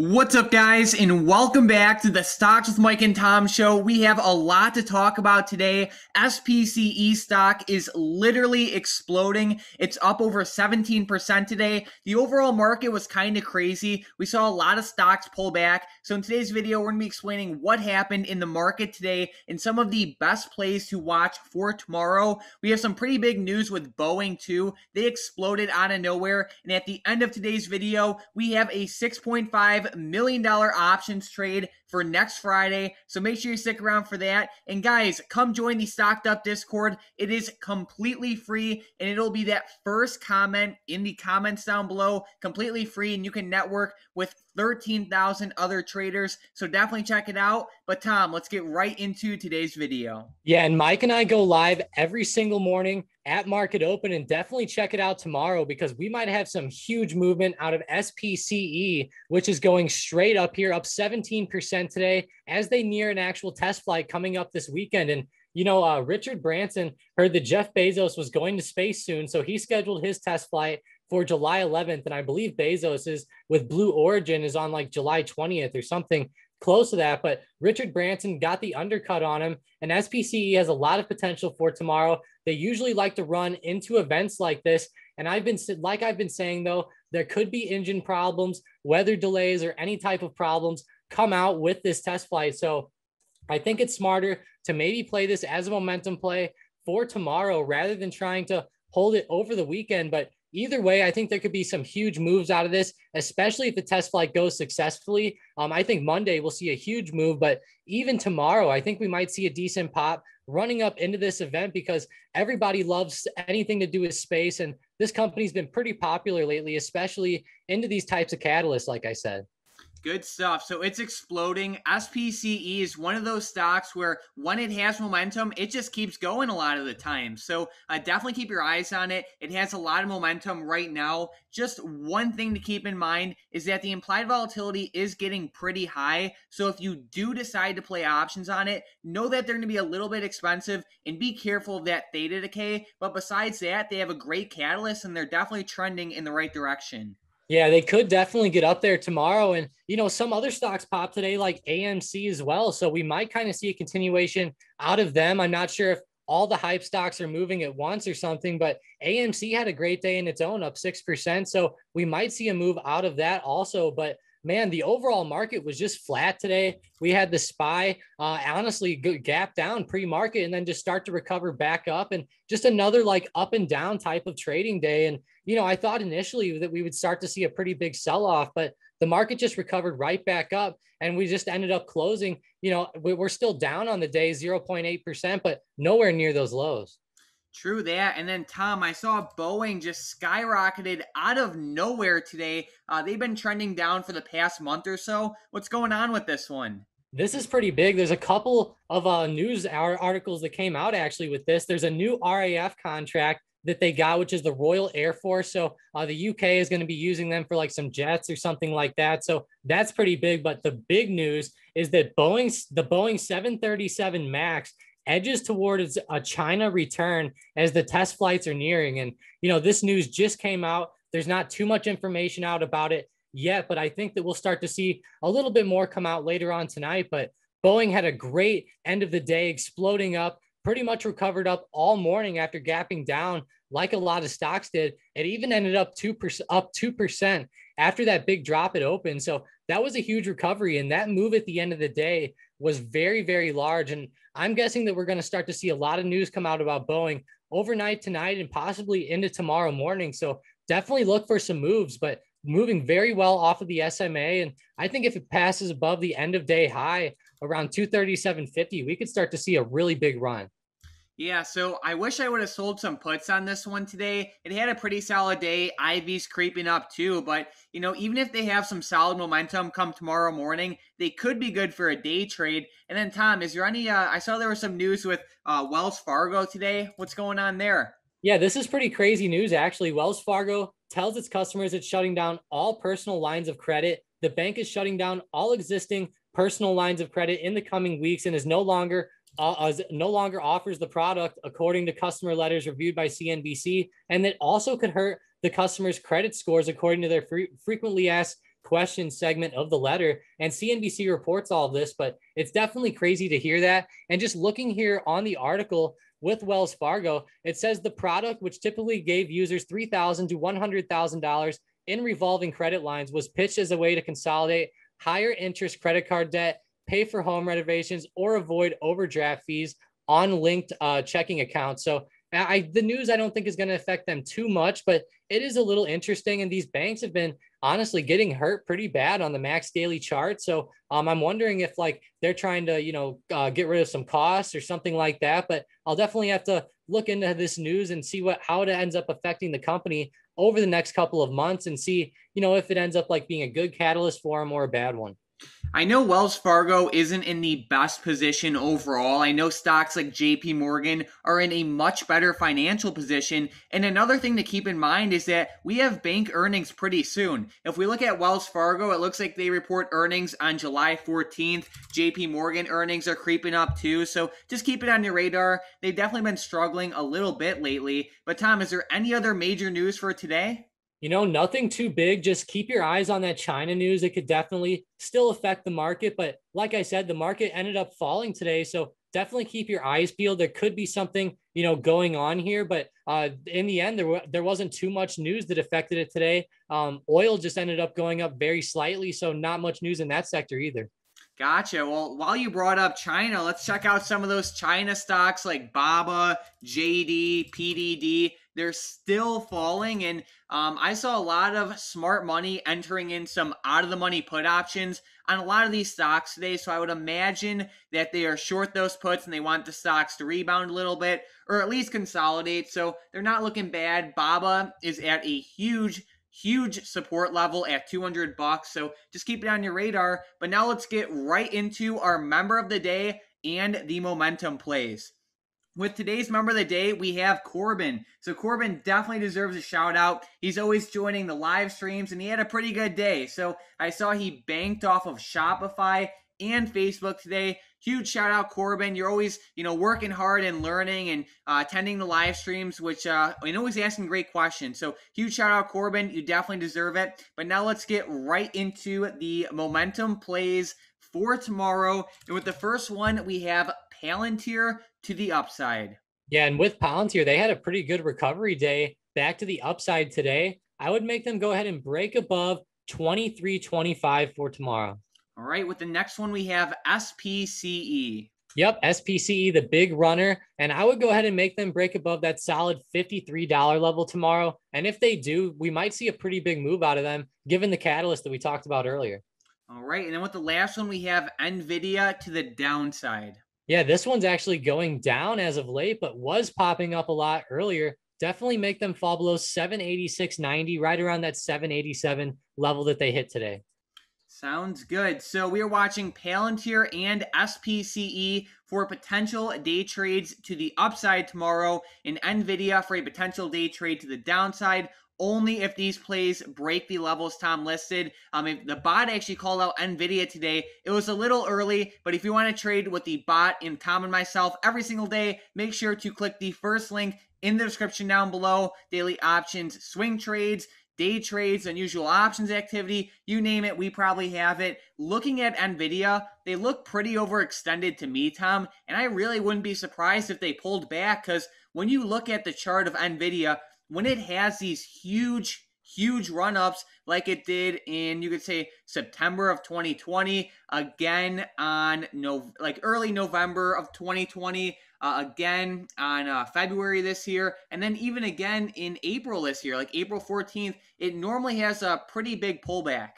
What's up, guys, and welcome back to the Stocks with Mike and Tom show. We have a lot to talk about today. SPCE stock is literally exploding. It's up over 17% today. The overall market was kind of crazy. We saw a lot of stocks pull back. So in today's video, we're going to be explaining what happened in the market today and some of the best plays to watch for tomorrow. We have some pretty big news with Boeing too. They exploded out of nowhere. And at the end of today's video, we have a $6.5 million options trade for next Friday. So make sure you stick around for that. And guys, come join the Stocked Up Discord. It is completely free, and it'll be that first comment in the comments down below, completely free, and you can network with 13,000 other traders. So definitely check it out. But Tom, let's get right into today's video. Yeah, and Mike and I go live every single morning at market open, and definitely check it out tomorrow because we might have some huge movement out of SPCE, which is going straight up here, up 17% today as they near an actual test flight coming up this weekend. And Richard Branson heard that Jeff Bezos was going to space soon, so he scheduled his test flight for July 11th. And I believe Bezos is with Blue Origin is on like July 20th or something close to that. But Richard Branson got the undercut on him, and SPCE has a lot of potential for tomorrow. They usually like to run into events like this. And I've been saying, though, there could be engine problems, weather delays, or any type of problems come out with this test flight. So I think it's smarter to maybe play this as a momentum play for tomorrow rather than trying to hold it over the weekend. But either way, I think there could be some huge moves out of this, especially if the test flight goes successfully. I think Monday we'll see a huge move, but even tomorrow, I think we might see a decent pop running up into this event because everybody loves anything to do with space. And this company's been pretty popular lately, especially into these types of catalysts, like I said. Good stuff. So it's exploding. SPCE is one of those stocks where when it has momentum, it just keeps going a lot of the time. So definitely keep your eyes on it. It has a lot of momentum right now. Just one thing to keep in mind is that the implied volatility is getting pretty high. So if you do decide to play options on it, know that they're going to be a little bit expensive and be careful of that theta decay. But besides that, they have a great catalyst and they're definitely trending in the right direction. Yeah, they could definitely get up there tomorrow. And, some other stocks pop today, like AMC as well. So we might kind of see a continuation out of them. I'm not sure if all the hype stocks are moving at once or something, but AMC had a great day in its own, up 6%. So we might see a move out of that also. But man, the overall market was just flat today. We had the SPY honestly gap down pre-market and then just start to recover back up, and just another like up and down type of trading day. And, I thought initially that we would start to see a pretty big sell-off, but the market just recovered right back up, and we just ended up closing. We're still down on the day, 0.8%, but nowhere near those lows. True that. And then, Tom, I saw Boeing just skyrocketed out of nowhere today. They've been trending down for the past month or so. What's going on with this one? This is pretty big. There's a couple of news articles that came out actually with this. There's a new RAF contract that they got, which is the Royal Air Force. So the UK is going to be using them for like some jets or something like that. So that's pretty big. But the big news is that the Boeing 737 MAX edges towards a China return as the test flights are nearing. And, this news just came out. There's not too much information out about it yet, but I think that we'll start to see a little bit more come out later on tonight. But Boeing had a great end of the day, exploding up, pretty much recovered up all morning after gapping down like a lot of stocks did. It even ended up 2% after that big drop it opened. So that was a huge recovery. And that move at the end of the day was very, very large. And I'm guessing that we're going to start to see a lot of news come out about Boeing overnight tonight and possibly into tomorrow morning. So definitely look for some moves, but moving very well off of the SMA. And I think if it passes above the end of day high around 237.50, we could start to see a really big run. Yeah, so I wish I would have sold some puts on this one today. It had a pretty solid day. IV's creeping up too, but even if they have some solid momentum come tomorrow morning, they could be good for a day trade. And then Tom, is there any, I saw there was some news with Wells Fargo today. What's going on there? Yeah, this is pretty crazy news, actually. Wells Fargo tells its customers it's shutting down all personal lines of credit. The bank is shutting down all existing personal lines of credit in the coming weeks and is no longer offers the product according to customer letters reviewed by CNBC. And that also could hurt the customer's credit scores according to their frequently asked question segment of the letter. And CNBC reports all of this, but it's definitely crazy to hear that. And just looking here on the article with Wells Fargo, it says the product, which typically gave users $3,000 to $100,000 in revolving credit lines, was pitched as a way to consolidate higher interest credit card debt, pay for home renovations, or avoid overdraft fees on linked checking accounts. So the news I don't think is going to affect them too much, but it is a little interesting. And these banks have been honestly getting hurt pretty bad on the max daily chart. So I'm wondering if like they're trying to, get rid of some costs or something like that. But I'll definitely have to look into this news and see how it ends up affecting the company over the next couple of months and see, if it ends up like being a good catalyst for them or a bad one. I know Wells Fargo isn't in the best position overall. I know stocks like JP Morgan are in a much better financial position. And another thing to keep in mind is that we have bank earnings pretty soon. If we look at Wells Fargo, it looks like they report earnings on July 14th. JP Morgan earnings are creeping up too. So just keep it on your radar. They've definitely been struggling a little bit lately. But Tom, is there any other major news for today? Nothing too big. Just keep your eyes on that China news. It could definitely still affect the market. But like I said, the market ended up falling today. So definitely keep your eyes peeled. There could be something, going on here. But in the end, there wasn't too much news that affected it today. Oil just ended up going up very slightly. So not much news in that sector either. Gotcha. Well, while you brought up China, let's check out some of those China stocks like BABA, JD, PDD. They're still falling, and I saw a lot of smart money entering in some out-of-the-money put options on a lot of these stocks today, so I would imagine that they are short those puts and they want the stocks to rebound a little bit, or at least consolidate, so they're not looking bad. BABA is at a huge support level at $200, so just keep it on your radar. But now let's get right into our member of the day and the momentum plays. With today's member of the day, we have Corbin. So Corbin definitely deserves a shout out. He's always joining the live streams, and he had a pretty good day. So I saw he banked off of Shopify and Facebook today. Huge shout out, Corbin. You're always, working hard and learning and attending the live streams, which and always asking great questions. So huge shout out, Corbin. You definitely deserve it. But now let's get right into the momentum plays for tomorrow. And with the first one, we have Palantir to the upside. Yeah, and with Palantir, they had a pretty good recovery day back to the upside today. I would make them go ahead and break above 23.25 for tomorrow. All right, with the next one, we have SPCE. Yep, SPCE, the big runner. And I would go ahead and make them break above that solid $53 level tomorrow. And if they do, we might see a pretty big move out of them, given the catalyst that we talked about earlier. All right, and then with the last one, we have Nvidia to the downside. Yeah, this one's actually going down as of late, but was popping up a lot earlier. Definitely make them fall below 786.90, right around that 787 level that they hit today. Sounds good. So we are watching Palantir and SPCE for potential day trades to the upside tomorrow, and Nvidia for a potential day trade to the downside. Only if these plays break the levels Tom listed. If the bot actually called out Nvidia today, it was a little early, but if you want to trade with the bot and Tom and myself every single day, make sure to click the first link in the description down below. Daily options, swing trades, day trades, unusual options activity, you name it, we probably have it. Looking at Nvidia, they look pretty overextended to me, Tom, and I really wouldn't be surprised if they pulled back, because when you look at the chart of Nvidia, when it has these huge run-ups like it did in, you could say, September of 2020, again on early November of 2020, again on February this year, and then even again in April this year, like April 14th, it normally has a pretty big pullback.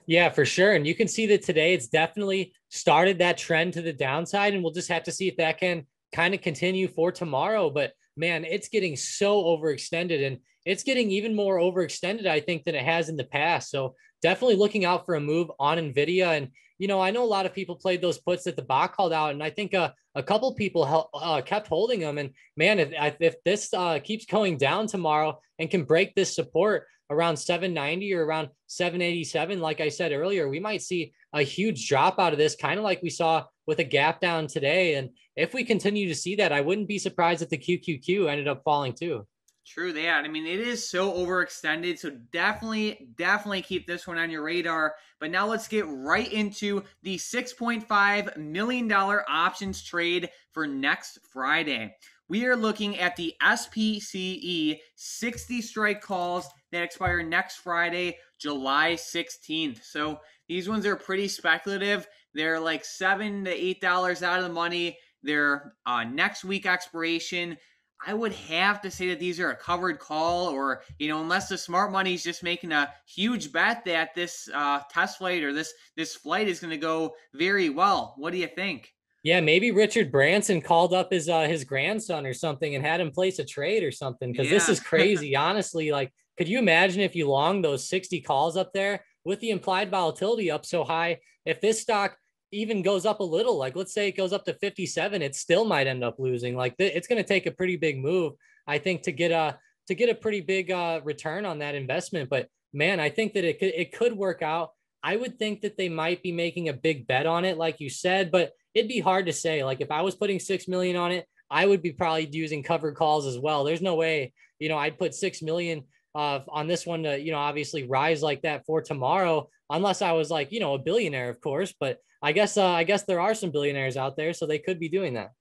Yeah, for sure. And you can see that today it's definitely started that trend to the downside, and we'll just have to see if that can kind of continue for tomorrow. But man, it's getting so overextended, and it's getting even more overextended, I think, than it has in the past. So definitely looking out for a move on Nvidia. And, I know a lot of people played those puts that the bot called out, and I think a couple people kept holding them. And man, if this keeps going down tomorrow and can break this support around 790 or around 787, like I said earlier, we might see a huge drop out of this, kind of like we saw with a gap down today. And if we continue to see that, I wouldn't be surprised if the QQQ ended up falling too. True that. I mean, it is so overextended. So definitely keep this one on your radar. But now let's get right into the $6.5 million options trade for next Friday. We are looking at the SPCE 60 strike calls that expire next Friday, July 16th. So these ones are pretty speculative. They're like $7 to $8 out of the money. They're next week expiration. I would have to say that these are a covered call, or unless the smart money is just making a huge bet that this test flight or this flight is going to go very well. What do you think? Yeah, maybe Richard Branson called up his grandson or something and had him place a trade or something, because this Yeah. is crazy. Honestly, like, could you imagine if you long those 60 calls up there with the implied volatility up so high? If this stock even goes up a little, like let's say it goes up to 57, it still might end up losing. Like it's going to take a pretty big move, I think, to get a pretty big return on that investment. But man, I think that it could work out. I would think that they might be making a big bet on it, like you said, but it'd be hard to say. Like if I was putting 6 million on it, I would be probably using covered calls as well. There's no way, I'd put 6 million on this one to, obviously rise like that for tomorrow, unless I was like, a billionaire, of course. But I guess there are some billionaires out there, so they could be doing that.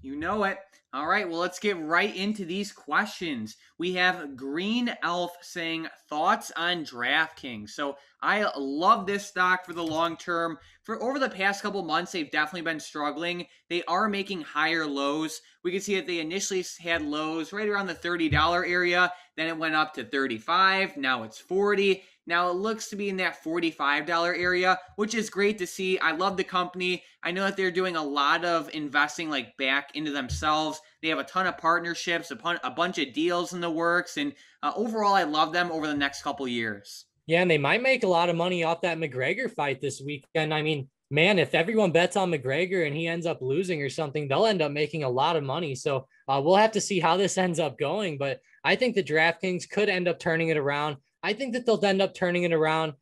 You know it. All right, well, let's get right into these questions. We have Green Elf saying thoughts on DraftKings. So I love this stock for the long term. For over the past couple months, they've definitely been struggling. They are making higher lows. We can see that they initially had lows right around the $30 area. Then it went up to 35. Now it's 40. Now it looks to be in that $45 area, which is great to see. I love the company. I know that they're doing a lot of investing like back into themselves. They have a ton of partnerships, a bunch of deals in the works, and overall, I love them over the next couple years. Yeah, and they might make a lot of money off that McGregor fight this weekend. I mean, man, if everyone bets on McGregor and he ends up losing or something, they'll end up making a lot of money. So we'll have to see how this ends up going. But I think the DraftKings could end up turning it around. I think that they'll end up turning it around,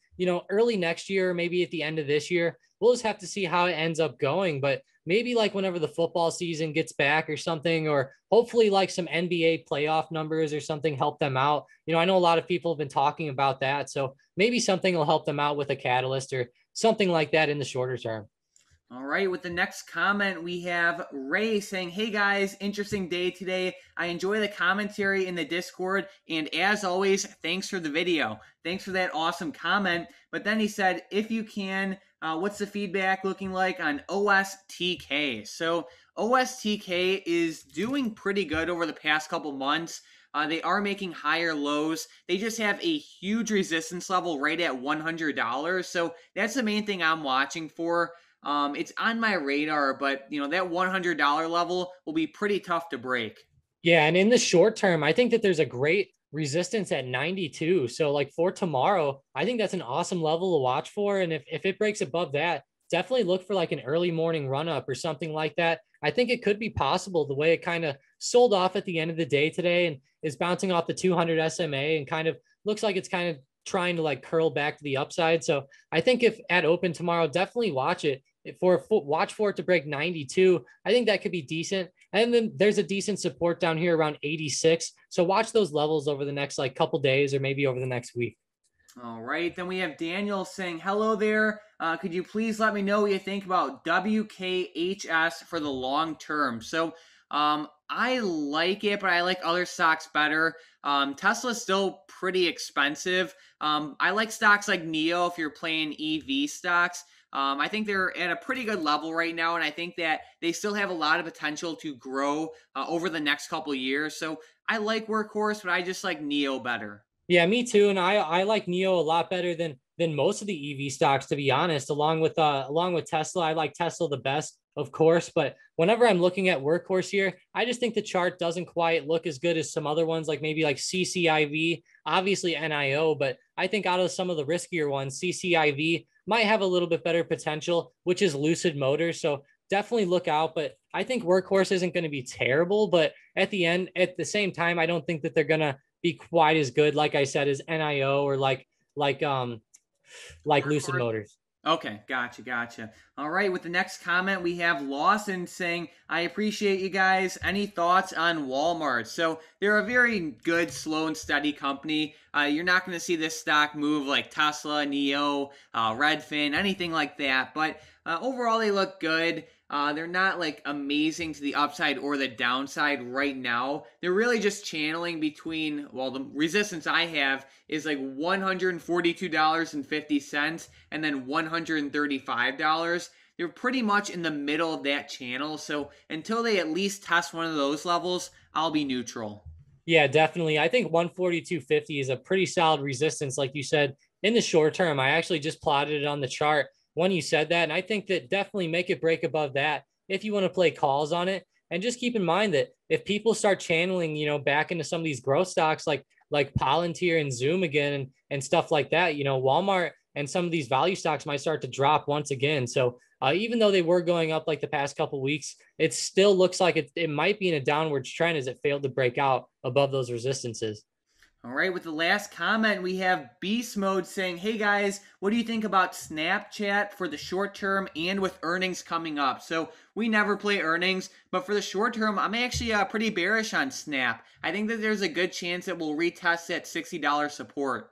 early next year, maybe at the end of this year. We'll just have to see how it ends up going. But maybe like whenever the football season gets back or something, or hopefully like some NBA playoff numbers or something help them out. I know a lot of people have been talking about that. So maybe something will help them out with a catalyst or something like that in the shorter term. All right, with the next comment, we have Ray saying, "Hey guys, interesting day today. I enjoy the commentary in the Discord, and as always, thanks for the video." Thanks for that awesome comment. But then he said, "If you can, what's the feedback looking like on OSTK?" So OSTK is doing pretty good over the past couple months. They are making higher lows. They just have a huge resistance level right at $100. So that's the main thing I'm watching for. It's on my radar, but that $100 level will be pretty tough to break. Yeah, and in the short term, I think that there's a great resistance at 92. So like for tomorrow, I think that's an awesome level to watch for. And if it breaks above that, definitely look for like an early morning run up or something like that. I think it could be possible the way it kind of sold off at the end of the day today and is bouncing off the 200 SMA and kind of looks like it's kind of trying to like curl back to the upside. So I think if at open tomorrow, definitely watch it. Watch for it to break 92. I think that could be decent. And then there's a decent support down here around 86. So watch those levels over the next like couple days or maybe over the next week. All right, then we have Daniel saying, "Hello there. Could you please let me know what you think about WKHS for the long term?" So I like it, but I like other stocks better. Tesla's still pretty expensive. I like stocks like NIO if you're playing EV stocks. I think they're at a pretty good level right now, and I think that they still have a lot of potential to grow over the next couple years. So I like Workhorse, but I just like NIO better. Yeah, me too. And I like NIO a lot better than most of the EV stocks, to be honest. Along with Tesla, I like Tesla the best, of course. But whenever I'm looking at Workhorse here, I just think the chart doesn't quite look as good as some other ones, like maybe like CCIV, obviously NIO. But I think out of some of the riskier ones, CCIV might have a little bit better potential, which is Lucid Motors. So definitely look out. But I think Workhorse isn't going to be terrible. But at the same time, I don't think that they're going to be quite as good, like I said, as NIO or like Lucid Workhorse. Motors. Okay, gotcha. All right, with the next comment, we have Lawson saying, I appreciate you guys. Any thoughts on Walmart? So they're a very good, slow and steady company. You're not going to see this stock move like Tesla, Neo, Redfin, anything like that. But overall, they look good. They're not like amazing to the upside or the downside right now. They're really just channeling between, well, the resistance I have is like $142.50 and then $135. They're pretty much in the middle of that channel. So until they at least test one of those levels, I'll be neutral. Yeah, definitely. I think 142.50 is a pretty solid resistance, like you said, in the short term. I actually just plotted it on the chart when you said that. And I think that definitely make it break above that if you want to play calls on it. And just keep in mind that if people start channeling, back into some of these growth stocks like Palantir and Zoom again and stuff like that, Walmart and some of these value stocks might start to drop once again. So even though they were going up like the past couple of weeks, it still looks like it might be in a downward trend as it failed to break out above those resistances. All right, with the last comment, we have Beast Mode saying, hey guys, what do you think about Snapchat for the short term and with earnings coming up? So we never play earnings, but for the short term, I'm actually pretty bearish on Snap. I think that there's a good chance that we'll retest that $60 support.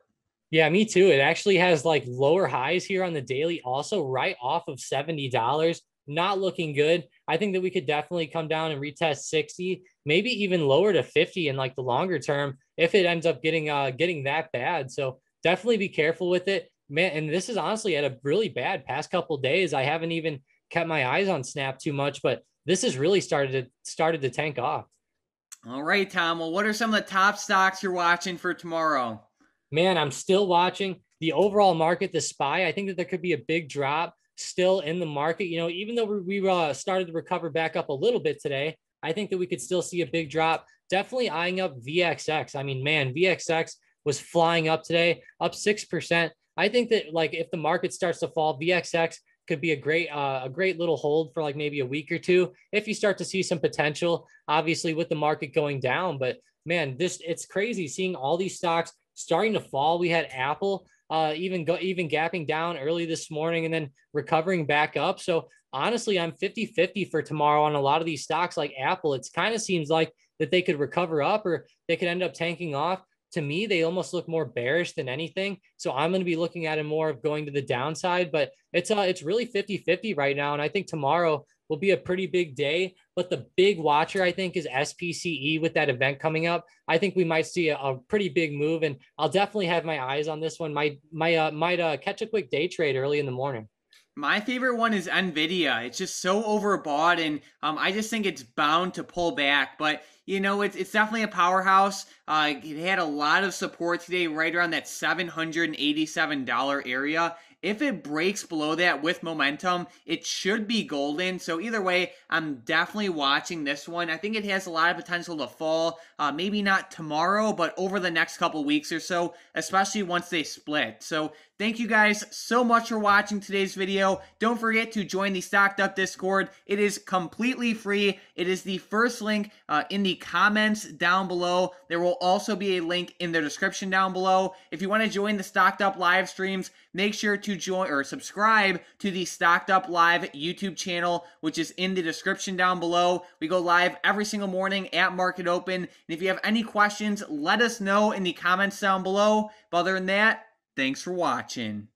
Yeah, me too. It actually has like lower highs here on the daily, also right off of $70. Not looking good. I think that we could definitely come down and retest 60, maybe even lower to 50 in like the longer term if it ends up getting that bad. So definitely be careful with it, man. And this is honestly at a really bad past couple days. I haven't even kept my eyes on Snap too much, but this has really started to tank off. All right, Tom. Well, what are some of the top stocks you're watching for tomorrow? Man, I'm still watching the overall market, the SPY. I think that there could be a big drop still in the market. Even though we started to recover back up a little bit today, I think that we could still see a big drop. Definitely eyeing up VXX. I mean, man, VXX was flying up today, up 6%. I think that like if the market starts to fall, VXX could be a great little hold for like maybe a week or two if you start to see some potential, obviously with the market going down. But man, it's crazy seeing all these stocks starting to fall. We had Apple even gapping down early this morning and then recovering back up. So honestly, I'm 50-50 for tomorrow on a lot of these stocks like Apple. It's kind of seems like that they could recover up or they could end up tanking off. To me, they almost look more bearish than anything. So I'm going to be looking at it more of going to the downside, but it's really 50-50 right now. And I think tomorrow will be a pretty big day. But the big watcher, I think, is SPCE with that event coming up. I think we might see a pretty big move, and I'll definitely have my eyes on this one. Might catch a quick day trade early in the morning. My favorite one is Nvidia. It's just so overbought, and I just think it's bound to pull back. But it's definitely a powerhouse. It had a lot of support today, right around that $787 area. If it breaks below that with momentum, it should be golden. So either way, I'm definitely watching this one. I think it has a lot of potential to fall. Maybe not tomorrow, but over the next couple weeks or so, especially once they split. So thank you guys so much for watching today's video. Don't forget to join the Stocked Up Discord. It is completely free. It is the first link in the comments down below. There will also be a link in the description down below. If you want to join the Stocked Up live streams, make sure to join or subscribe to the Stocked Up Live YouTube channel, which is in the description down below. We go live every single morning at market open. And if you have any questions, let us know in the comments down below. But other than that, thanks for watching.